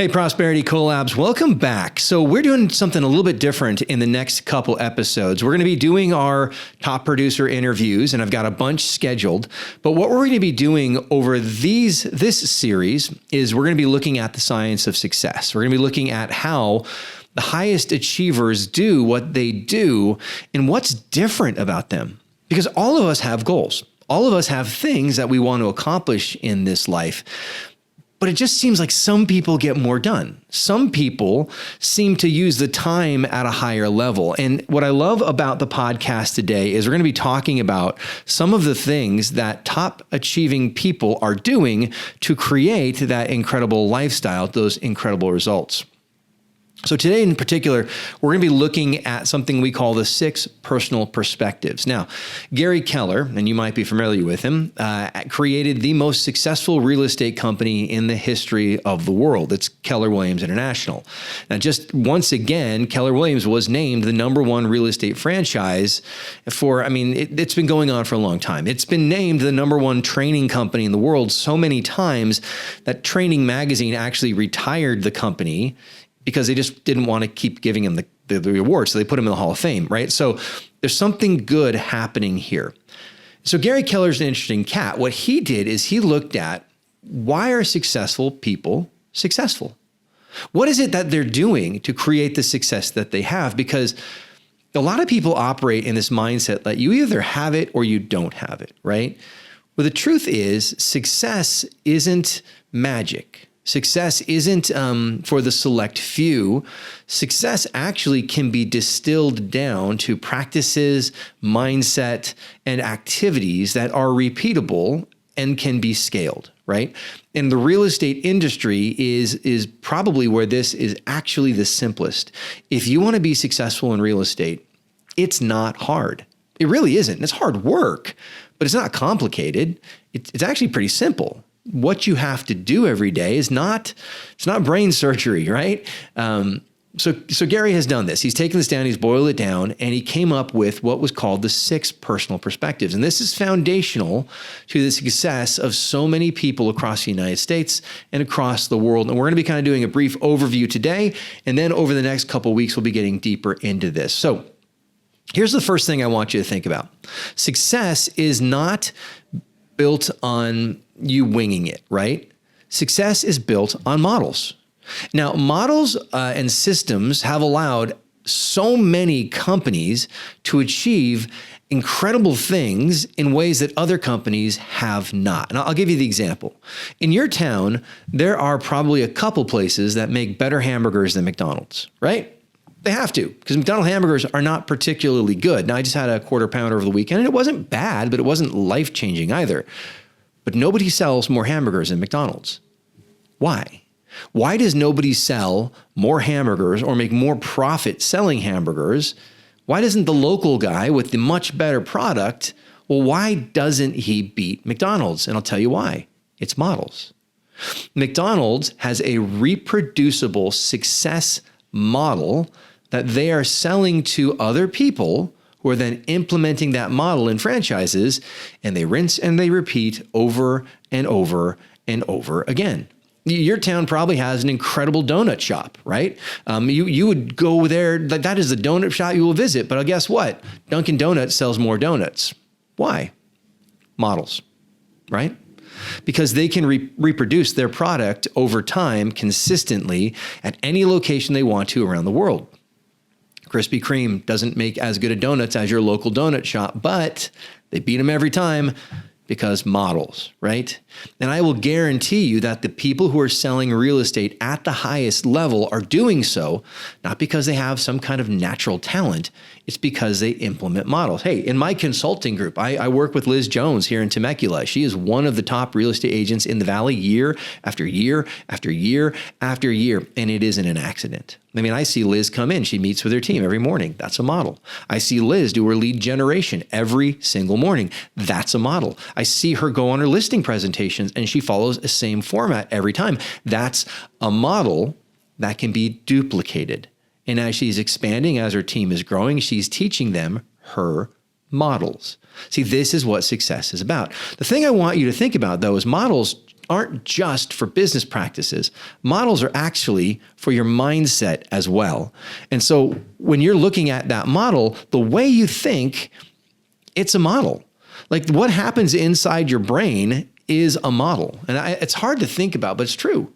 Hey, Prosperity Collabs, welcome back. So we're doing something a little bit different in the next couple episodes. We're going to be doing our top producer interviews, and I've got a bunch scheduled. But what we're going to be doing over this series is we're going to be looking at the science of success. We're going to be looking at how the highest achievers do what they do and what's different about them. Because all of us have goals. All of us have things that we want to accomplish in this life. But it just seems like some people get more done. Some people seem to use the time at a higher level. And what I love about the podcast today is we're going to be talking about some of the things that top achieving people are doing to create that incredible lifestyle, those incredible results. So today in particular, we're going to be looking at something we call the 6 personal perspectives. Now, Gary Keller, and you might be familiar with him, created the most successful real estate company in the history of the world. It's Keller Williams International. Now, just once again, Keller Williams was named the #1 real estate franchise it's been going on for a long time. It's been named the #1 training company in the world so many times that Training Magazine actually retired the company because they just didn't want to keep giving him the award. So they put him in the Hall of Fame, right? So there's something good happening here. So Gary Keller's an interesting cat. What he did is he looked at, why are successful people successful? What is it that they're doing to create the success that they have? Because a lot of people operate in this mindset that you either have it or you don't have it, right? Well, the truth is success isn't magic. Success isn't for the select few. Success actually can be distilled down to practices, mindset, and activities that are repeatable and can be scaled, right? And the real estate industry is probably where this is actually the simplest. If you want to be successful in real estate, it's not hard. It really isn't. It's hard work, but it's not complicated. It's actually pretty simple. What you have to do every day it's not brain surgery, right? So Gary has done this. He's taken this down, he's boiled it down, and he came up with what was called the 6 personal perspectives. And this is foundational to the success of so many people across the United States and across the world. And we're going to be kind of doing a brief overview today, and then over the next couple of weeks, we'll be getting deeper into this. So here's the first thing I want you to think about. Success is not built on you winging it, right? Success is built on models. Now, models and systems have allowed so many companies to achieve incredible things in ways that other companies have not. And I'll give you the example. In your town, there are probably a couple places that make better hamburgers than McDonald's, right? They have to, because McDonald's hamburgers are not particularly good. Now, I just had a quarter pounder over the weekend, and it wasn't bad, but it wasn't life-changing either. But nobody sells more hamburgers than McDonald's. Why? Why does nobody sell more hamburgers or make more profit selling hamburgers? Why doesn't the local guy with the much better product, why doesn't he beat McDonald's? And I'll tell you why. It's models. McDonald's has a reproducible success model that they are selling to other people who are then implementing that model in franchises, and they rinse and they repeat over and over and over again. Your town probably has an incredible donut shop, right? You would go there, that is the donut shop you will visit, but guess what? Dunkin Donuts sells more donuts. Why? Models, right? Because they can reproduce their product over time consistently at any location they want to around the world. Krispy Kreme doesn't make as good a donuts as your local donut shop, but they beat them every time because models, right? And I will guarantee you that the people who are selling real estate at the highest level are doing so, not because they have some kind of natural talent, it's because they implement models. Hey, in my consulting group, I work with Liz Jones here in Temecula. She is one of the top real estate agents in the Valley year after year after year after year, and it isn't an accident. I mean, I see Liz come in. She meets with her team every morning. That's a model. I see Liz do her lead generation every single morning. That's a model. I see her go on her listing presentations, and she follows the same format every time. That's a model that can be duplicated. And as she's expanding, as her team is growing, she's teaching them her models. See, this is what success is about. The thing I want you to think about, though, is models aren't just for business practices. Models are actually for your mindset as well. And so when you're looking at that model, the way you think, it's a model. Like what happens inside your brain is a model. And it's hard to think about, but it's true.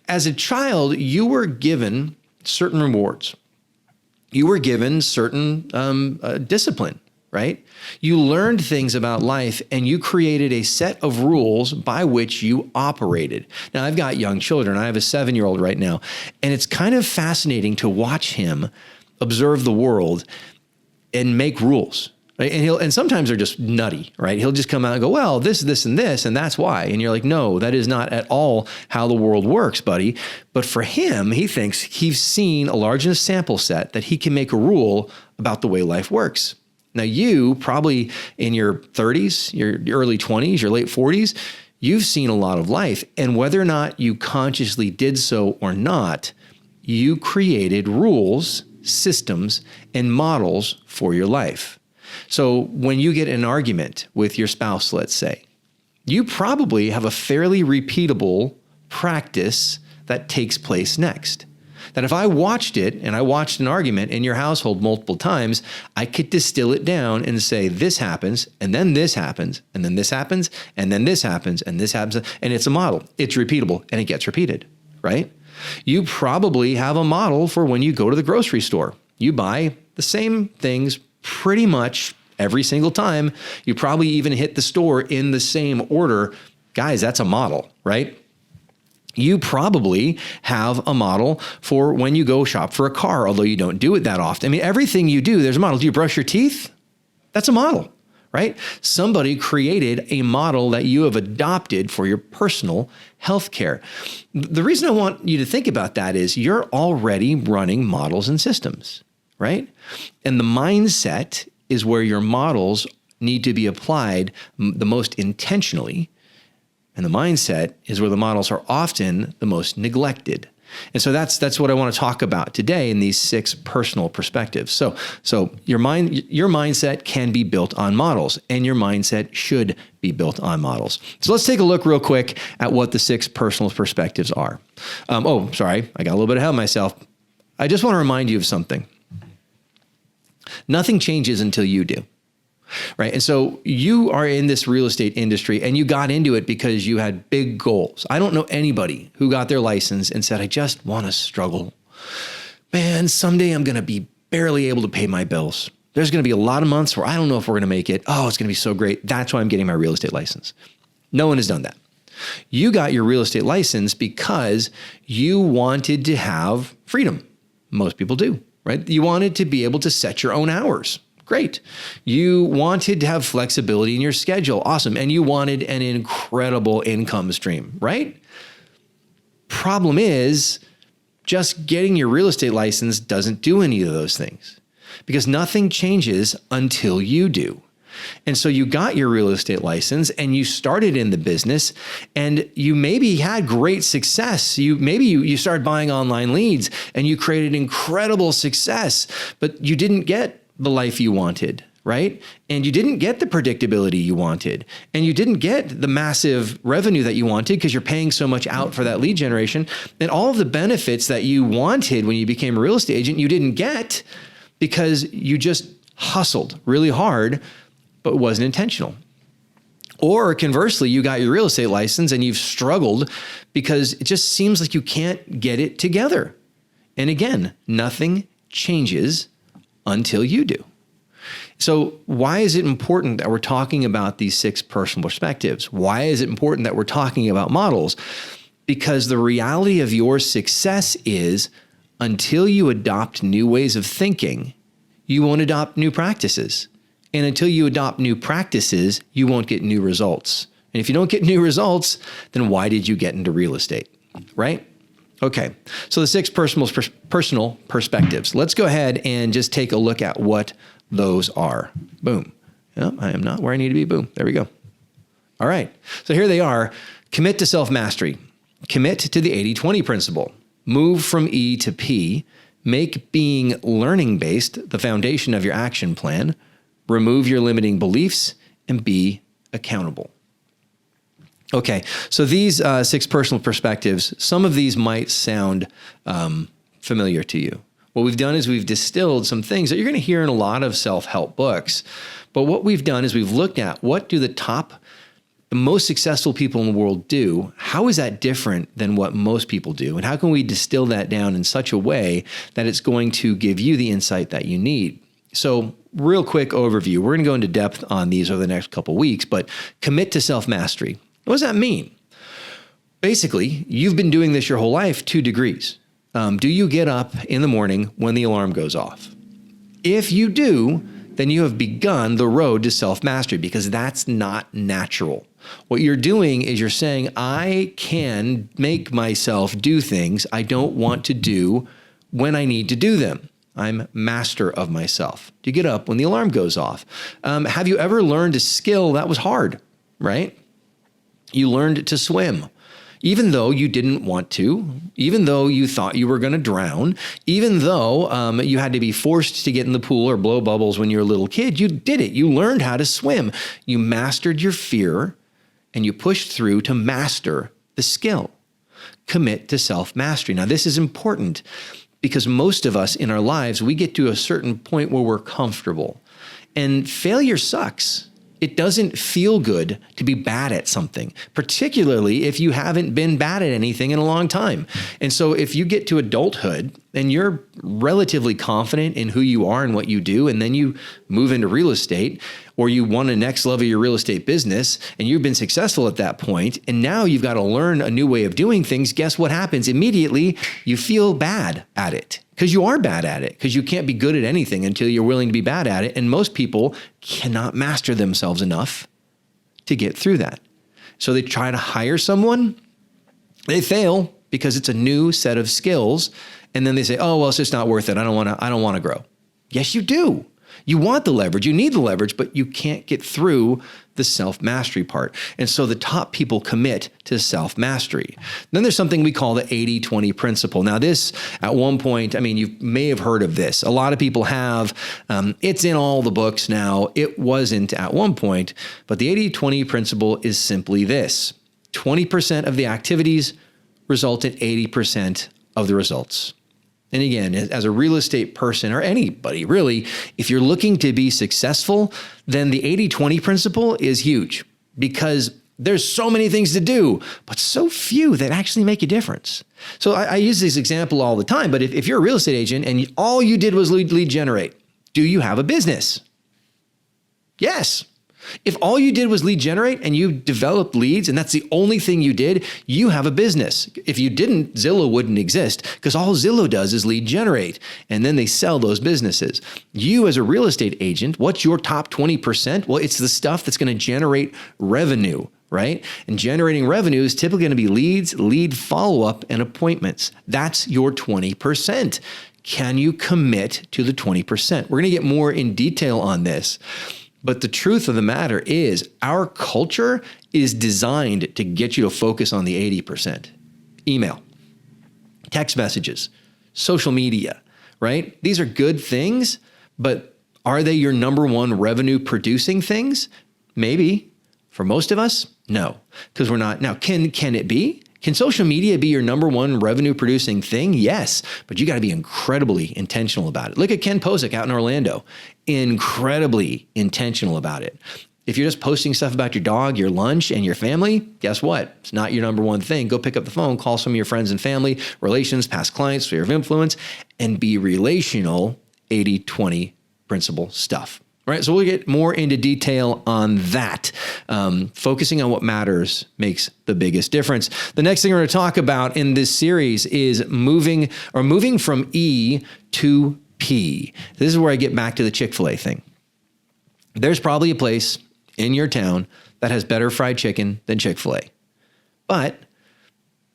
As a child, you were given certain rewards. You were given certain discipline, right? You learned things about life and you created a set of rules by which you operated. Now, I've got young children. I have a 7-year-old right now, and it's kind of fascinating to watch him observe the world and make rules. Right? And sometimes they're just nutty, right? He'll just come out and go, well, this, and this, and that's why. And you're like, no, that is not at all how the world works, buddy. But for him, he thinks he's seen a large enough sample set that he can make a rule about the way life works. Now, you probably in your 30s, your early 20s, your late 40s, you've seen a lot of life. And whether or not you consciously did so or not, you created rules, systems, and models for your life. So when you get in an argument with your spouse, let's say, you probably have a fairly repeatable practice that takes place next. That if I watched it and I watched an argument in your household multiple times, I could distill it down and say, this happens, and then this happens, and then this happens, and then this happens, and this happens. And it's a model. It's repeatable, and it gets repeated, right? You probably have a model for when you go to the grocery store. You buy the same things pretty much every single time. You probably even hit the store in the same order. Guys, that's a model, right? You probably have a model for when you go shop for a car, although you don't do it that often. I mean, everything you do, there's a model. Do you brush your teeth? That's a model, right? Somebody created a model that you have adopted for your personal health care. The reason I want you to think about that is you're already running models and systems, right? And the mindset is where your models need to be applied the most intentionally. And the mindset is where the models are often the most neglected. And so that's what I want to talk about today in these 6 personal perspectives. So your mindset can be built on models, and your mindset should be built on models. So let's take a look real quick at what the 6 personal perspectives are. Sorry, I got a little bit ahead of myself. I just want to remind you of something. Nothing changes until you do, right? And so you are in this real estate industry and you got into it because you had big goals. I don't know anybody who got their license and said, I just want to struggle. Man, someday I'm going to be barely able to pay my bills. There's going to be a lot of months where I don't know if we're going to make it. Oh, it's going to be so great. That's why I'm getting my real estate license. No one has done that. You got your real estate license because you wanted to have freedom. Most people do. Right? You wanted to be able to set your own hours. Great. You wanted to have flexibility in your schedule. Awesome. And you wanted an incredible income stream, right? Problem is, just getting your real estate license doesn't do any of those things because nothing changes until you do. And so you got your real estate license and you started in the business and you maybe had great success. You started buying online leads and you created incredible success, but you didn't get the life you wanted, right? And you didn't get the predictability you wanted. And you didn't get the massive revenue that you wanted because you're paying so much out for that lead generation. And all of the benefits that you wanted when you became a real estate agent, you didn't get because you just hustled really hard, but it wasn't intentional. Or conversely, you got your real estate license and you've struggled because it just seems like you can't get it together. And again, nothing changes until you do. So why is it important that we're talking about these 6 personal perspectives? Why is it important that we're talking about models? Because the reality of your success is until you adopt new ways of thinking, you won't adopt new practices. And until you adopt new practices, you won't get new results. And if you don't get new results, then why did you get into real estate, right? Okay, so the 6 personal perspectives. Let's go ahead and just take a look at what those are. Boom. Yep, I am not where I need to be. Boom. There we go. All right, so here they are. Commit to self-mastery. Commit to the 80-20 principle. Move from E to P. Make being learning-based the foundation of your action plan. Remove your limiting beliefs and be accountable. Okay, so these 6 personal perspectives, some of these might sound familiar to you. What we've done is we've distilled some things that you're going to hear in a lot of self-help books. But what we've done is we've looked at what do the most successful people in the world do? How is that different than what most people do? And how can we distill that down in such a way that it's going to give you the insight that you need? So real quick overview. We're going to go into depth on these over the next couple of weeks, but commit to self-mastery. What does that mean? Basically, you've been doing this your whole life, 2 degrees. Do you get up in the morning when the alarm goes off? If you do, then you have begun the road to self-mastery, because that's not natural. What you're doing is you're saying, I can make myself do things I don't want to do when I need to do them. I'm master of myself. Do you get up when the alarm goes off? Have you ever learned a skill that was hard, right? You learned to swim, even though you didn't want to, even though you thought you were going to drown, even though you had to be forced to get in the pool or blow bubbles when you were a little kid. You did it. You learned how to swim. You mastered your fear and you pushed through to master the skill. Commit to self-mastery. Now, this is important because most of us in our lives, we get to a certain point where we're comfortable, and failure sucks. It doesn't feel good to be bad at something, particularly if you haven't been bad at anything in a long time. And so if you get to adulthood and you're relatively confident in who you are and what you do, and then you move into real estate, or you want to next level your real estate business and you've been successful at that point, and now you've got to learn a new way of doing things, guess what happens? Immediately, you feel bad at it. Because you are bad at it, because you can't be good at anything until you're willing to be bad at it. And most people cannot master themselves enough to get through that. So they try to hire someone, they fail because it's a new set of skills. And then they say, oh, well, it's just not worth it. I don't want to grow. Yes, you do. You want the leverage, you need the leverage, but you can't get through the self-mastery part. And so the top people commit to self-mastery. Then there's something we call the 80-20 principle. Now this, at one point, you may have heard of this. A lot of people have. It's in all the books now. It wasn't at one point, but the 80-20 principle is simply this. 20% of the activities result in 80% of the results. And again, as a real estate person, or anybody really, if you're looking to be successful, then the 80-20 principle is huge, because there's so many things to do, but so few that actually make a difference. So I use this example all the time, but if you're a real estate agent and all you did was lead generate, do you have a business? Yes. If all you did was lead generate and you developed leads and that's the only thing you did, you have a business. If you didn't, Zillow wouldn't exist, because all Zillow does is lead generate, and then they sell those businesses. You as a real estate agent, what's your top 20%? Well, it's the stuff that's going to generate revenue, right? And generating revenue is typically going to be leads, lead follow-up, and appointments. That's your 20%. Can you commit to the 20%? We're going to get more in detail on this. But the truth of the matter is our culture is designed to get you to focus on the 80%. Email, text messages, social media, right? These are good things, but are they your number one revenue producing things? Maybe. For most of us, no, because we're not. Now, can it be? Can social media be your number one revenue producing thing? Yes, but you got to be incredibly intentional about it. Look at Ken Posick out in Orlando, incredibly intentional about it. If you're just posting stuff about your dog, your lunch, and your family, guess what? It's not your number one thing. Go pick up the phone, call some of your friends and family, relations, past clients, sphere of influence, and be relational, 80-20 principle stuff. Right, so we'll get more into detail on that. Focusing on what matters makes the biggest difference. The next thing we're going to talk about in this series is moving from E to P. This is where I get back to the Chick-fil-A thing. There's probably a place in your town that has better fried chicken than Chick-fil-A. But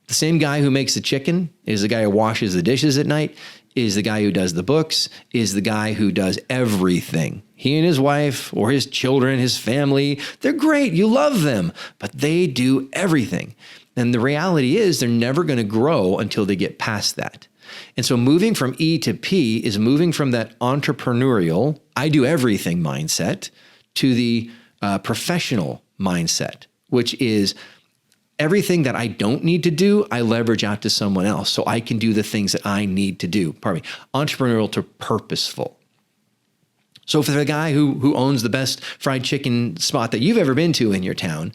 the same guy who makes the chicken is the guy who washes the dishes at night, is the guy who does the books, is the guy who does everything. He and his wife or his children, his family, they're great. You love them, but they do everything. And the reality is they're never going to grow until they get past that. And so moving from E to P is moving from that entrepreneurial, I do everything mindset to the professional mindset, which is Everything that I don't need to do, I leverage out to someone else so I can do the things that I need to do. Pardon me, entrepreneurial to purposeful. So for the guy who owns the best fried chicken spot that you've ever been to in your town,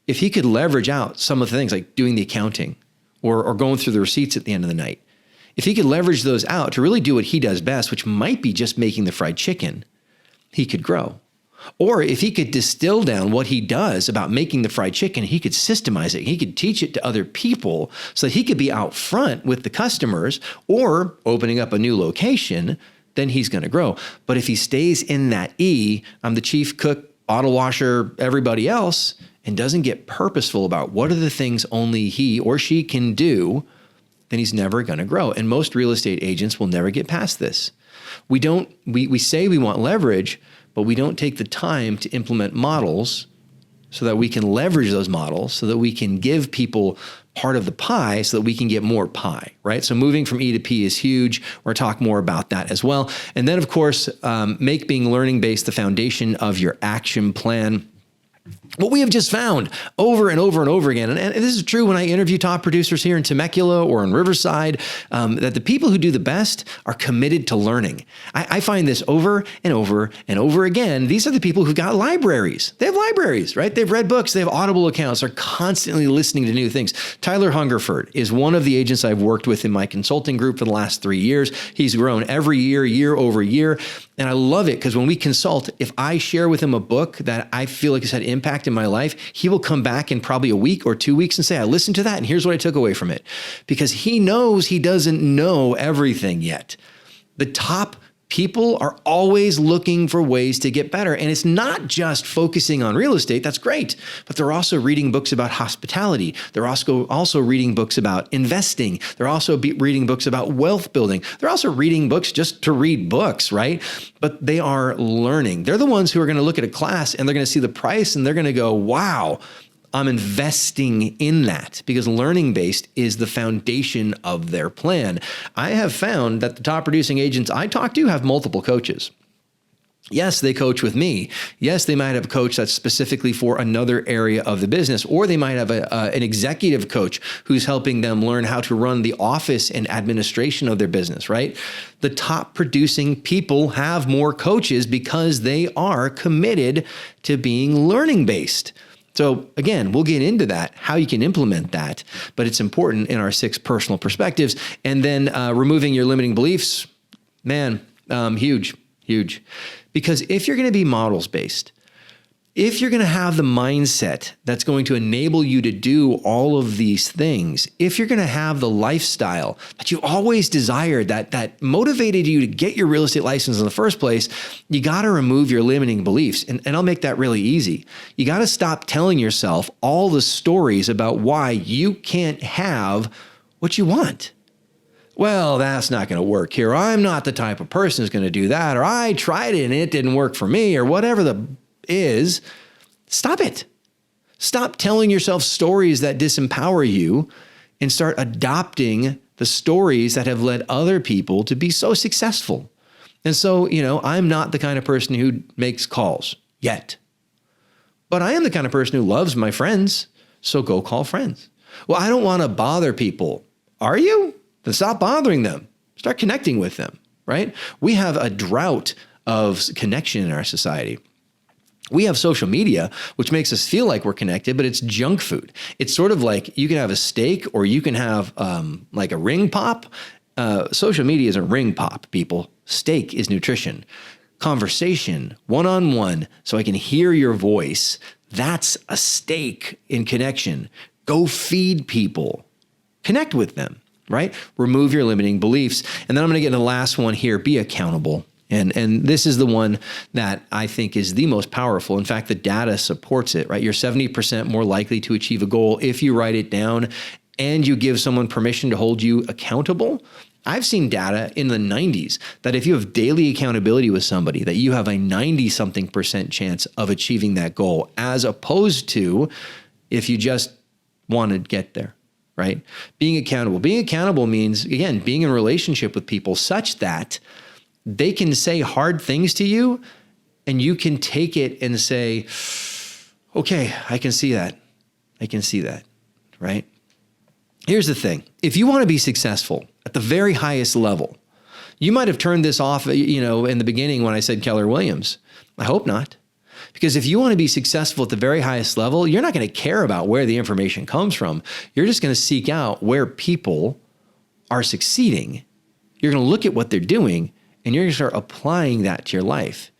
if he could leverage out some of the things like doing the accounting or going through the receipts at the end of the night, if he could leverage those out to really do what he does best, which might be just making the fried chicken, he could grow. Or if he could distill down what he does about making the fried chicken, he could systemize it. He could teach it to other people so that he could be out front with the customers or opening up a new location, then he's going to grow. But if he stays in that I'm the chief cook, bottle washer, everybody else, and doesn't get purposeful about what are the things only he or she can do, then he's never going to grow. And most real estate agents will never get past this. We say we want leverage, but we don't take the time to implement models so that we can leverage those models, so that we can give people part of the pie so that we can get more pie, right? So moving from E to P is huge. We're going to talk more about that as well. And then, of course, make being learning-based the foundation of your action plan. What we have just found over and over and over again, and this is true when I interview top producers here in Temecula or in Riverside, that the people who do the best are committed to learning. I find this over and over and over again. These are the people who've got libraries. They have libraries, right? They've read books. They have Audible accounts. They're constantly listening to new things. Tyler Hungerford is one of the agents I've worked with in my consulting group for the last 3 years. He's grown every year, year over year. And I love it because when we consult, if I share with him a book that I feel like has had impact in my life, he will come back in probably a week or 2 weeks and say, I listened to that and here's what I took away from it. Because he knows he doesn't know everything yet. The top people are always looking for ways to get better. And it's not just focusing on real estate. That's great. But they're also reading books about hospitality. They're also reading books about investing. They're also reading books about wealth building. They're also reading books just to read books, right? But they are learning. They're the ones who are going to look at a class and they're going to see the price and they're going to go, wow, I'm investing in that, because learning-based is the foundation of their plan. I have found that the top producing agents I talk to have multiple coaches. Yes, they coach with me. Yes, they might have a coach that's specifically for another area of the business, or they might have an executive coach who's helping them learn how to run the office and administration of their business, right? The top producing people have more coaches because they are committed to being learning-based. So again, we'll get into that, how you can implement that, but it's important in our 6 personal perspectives. And then removing your limiting beliefs, man, huge. Because if you're going to be models based, if you're going to have the mindset that's going to enable you to do all of these things, if you're going to have the lifestyle that you always desired, that motivated you to get your real estate license in the first place, you got to remove your limiting beliefs. And I'll make that really easy. You got to stop telling yourself all the stories about why you can't have what you want. Well, that's not going to work here. I'm not the type of person who's going to do that. Or I tried it and it didn't work for me, or whatever the is. Stop it. Stop telling yourself stories that disempower you and start adopting the stories that have led other people to be so successful. And so, I'm not the kind of person who makes calls yet, but I am the kind of person who loves my friends. So go call friends. Well, I don't want to bother people. Are you? Then stop bothering them. Start connecting with them, right? We have a drought of connection in our society. We have social media, which makes us feel like we're connected, but it's junk food. It's sort of like you can have a steak or you can have like a ring pop. Social media isn't ring pop, people. Steak is nutrition. Conversation, one-on-one, so I can hear your voice. That's a steak in connection. Go feed people. Connect with them, right? Remove your limiting beliefs. And then I'm going to get into the last one here. Be accountable. And this is the one that I think is the most powerful. In fact, the data supports it, right? You're 70% more likely to achieve a goal if you write it down and you give someone permission to hold you accountable. I've seen data in the 90s that if you have daily accountability with somebody, that you have a 90-something% chance of achieving that goal, as opposed to if you just want to get there, right? Being accountable. Being accountable means, again, being in a relationship with people such that they can say hard things to you and you can take it and say, okay, I can see that. I can see that. right? Here's the thing. If you want to be successful at the very highest level, you might have turned this off, in the beginning when I said Keller Williams. I hope not. Because if you want to be successful at the very highest level, you're not going to care about where the information comes from. You're just going to seek out where people are succeeding. You're going to look at what they're doing, and you're going to start applying that to your life.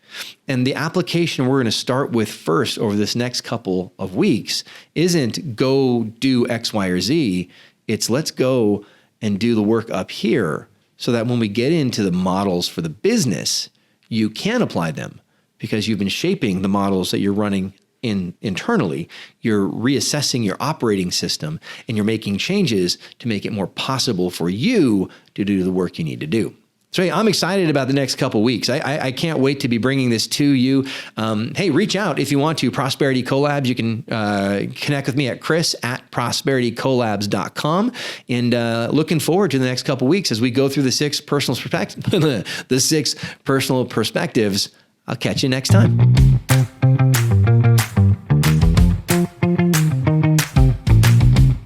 And the application we're going to start with first over this next couple of weeks isn't go do X, Y, or Z. It's let's go and do the work up here so that when we get into the models for the business, you can apply them because you've been shaping the models that you're running internally. You're reassessing your operating system and you're making changes to make it more possible for you to do the work you need to do. So hey, I'm excited about the next couple of weeks. I can't wait to be bringing this to you. Hey, reach out if you want to. Prosperity Collabs. You can connect with me at chris@prosperitycollabs.com. And looking forward to the next couple of weeks as we go through the 6 personal perspectives. I'll catch you next time.